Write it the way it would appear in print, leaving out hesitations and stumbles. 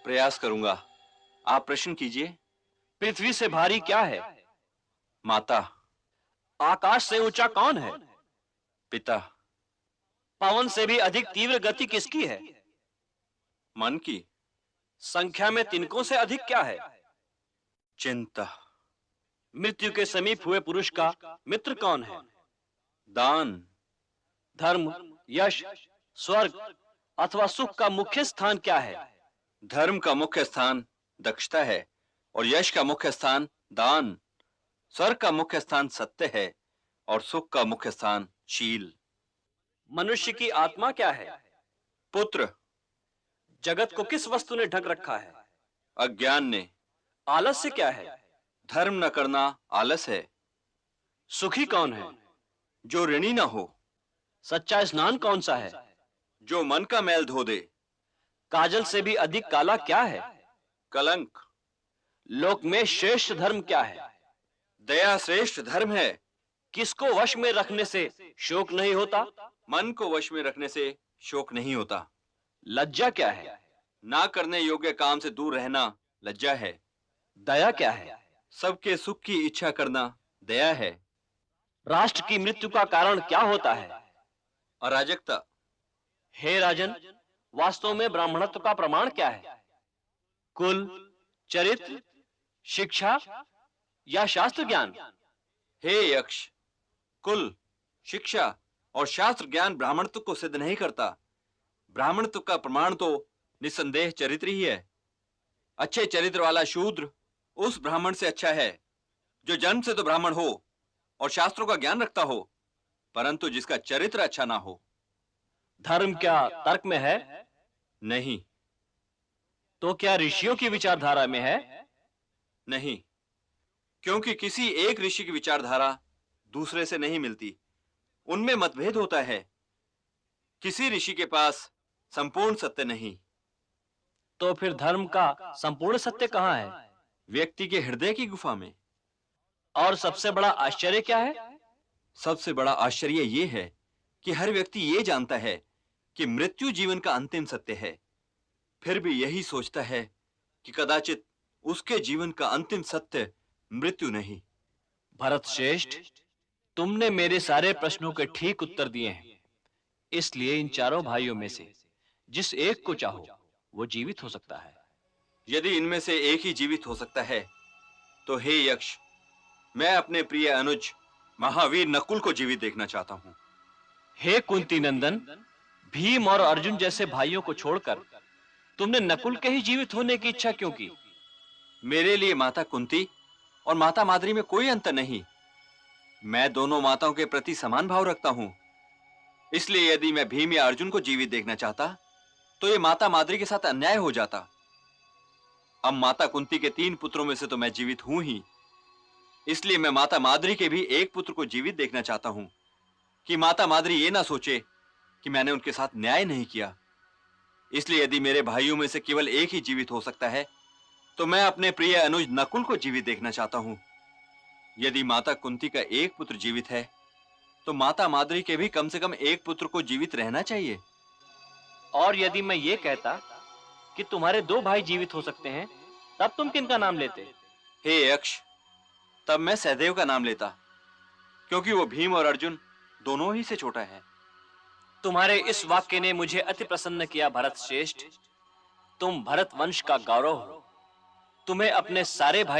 प्रयास करूंगा। आप प्रश्न कीजिए। पृथ्वी से भारी क्या है? माता। आकाश से ऊंचा कौन है? पिता। पवन से भी अधिक तीव्र गति किसकी है? मन की। संख्या में तिनकों से अधिक क्या है? चिंता। मृत्यु के समीप हुए पुरुष का मित्र कौन है? दान। धर्म, यश, स्वर्ग अथवा सुख का मुख्य स्थान क्या है? धर्म का मुख्य स्थान दक्षता है और यश का मुख्य स्थान दान। स्वर्ग का मुख्य स्थान सत्य है और सुख का मुख्य स्थान शील। मनुष्य की आत्मा क्या है? पुत्र। जगत को किस वस्तु ने ढक रखा है? अज्ञान ने। आलस्य क्या है? धर्म न करना आलस है। सुखी कौन है? जो ऋणी न हो। सच्चा स्नान कौन सा है? जो मन का मैल धो दे। काजल से भी अधिक काला क्या है? कलंक। लोक में श्रेष्ठ धर्म क्या है? दया श्रेष्ठ धर्म है। किसको वश में रखने से शोक नहीं होता? मन को वश में रखने से शोक नहीं होता। लज्जा क्या है? ना करने योग्य काम से दूर रहना लज्जा है। दया क्या है? सबके सुख की इच्छा करना दया है। राष्ट्र की मृत्यु का कारण क्या होता है? अराजकता। हे राजन, वास्तव में ब्राह्मणत्व का प्रमाण क्या है? कुल, चरित्र, शिक्षा या शास्त्र ज्ञान? हे यक्ष, कुल, शिक्षा और शास्त्र ज्ञान ब्राह्मणत्व को सिद्ध नहीं करता। ब्राह्मणत्व का प्रमाण तो निस्संदेह चरित्र ही है। अच्छे चरित्र वाला शूद्र उस ब्राह्मण से अच्छा है जो जन्म से तो ब्राह्मण हो और शास्त्रों का ज्ञान रखता हो, परंतु जिसका चरित्र अच्छा ना हो। धर्म क्या तर्क में है? नहीं। तो क्या ऋषियों की विचारधारा में है? नहीं, क्योंकि किसी एक ऋषि की विचारधारा दूसरे से नहीं मिलती, उनमें मतभेद होता है। किसी ऋषि के पास संपूर्ण सत्य नहीं। तो फिर धर्म का संपूर्ण सत्य कहाँ है? व्यक्ति के हृदय की गुफा में। और सबसे बड़ा आश्चर्य क्या है? सबसे बड़ा आश्चर्य यह है कि हर व्यक्ति ये जानता है कि मृत्यु जीवन का अंतिम सत्य है, फिर भी यही सोचता है कि कदाचित उसके जीवन का अंतिम सत्य मृत्यु नहीं। भरत श्रेष्ठ, तुमने मेरे सारे प्रश्नों के ठीक उत्तर दिए हैं। इसलिए इन चारों भाइयों में से जिस एक को चाहो वो जीवित हो सकता है। यदि इनमें से एक ही जीवित हो सकता है तो हे यक्ष, मैं अपने प्रिय अनुज महावीर नकुल को जीवित देखना चाहता हूं। हे कुंती नंदन, भीम और अर्जुन जैसे भाइयों को छोड़कर तुमने नकुल के ही जीवित होने की इच्छा क्यों की? मेरे लिए माता कुंती और माता माद्री में कोई अंतर नहीं। मैं दोनों माताओं के प्रति समान भाव रखता हूं। इसलिए यदि मैं भीम या अर्जुन को जीवित देखना चाहता तो ये माता माद्री के साथ अन्याय हो जाता। अब माता कुंती के 3 पुत्रों में से तो मैं जीवित हूं ही, इसलिए मैं माता माद्री के भी एक पुत्र को जीवित देखना चाहता हूं कि माता माद्री ये ना सोचे कि मैंने उनके साथ न्याय नहीं किया। इसलिए यदि मेरे भाइयों में से केवल एक ही जीवित हो सकता है तो मैं अपने प्रिय अनुज नकुल को जीवित देखना चाहता हूं। यदि माता कुंती का एक पुत्र जीवित है तो माता माद्री के भी कम से कम एक पुत्र को जीवित रहना चाहिए। और यदि मैं ये कहता कि तुम्हारे 2 भाई जीवित हो सकते हैं, तब तुम किनका नाम लेते? हे यक्ष, तब मैं सहदेव का नाम लेता, क्योंकि वो भीम और अर्जुन दोनों ही से छोटा है। तुम्हारे इस वाक्य ने मुझे अति प्रसन्न किया भरत श्रेष्ठ। तुम भरत वंश का गौरव हो। तुम्हें अपने सारे भाई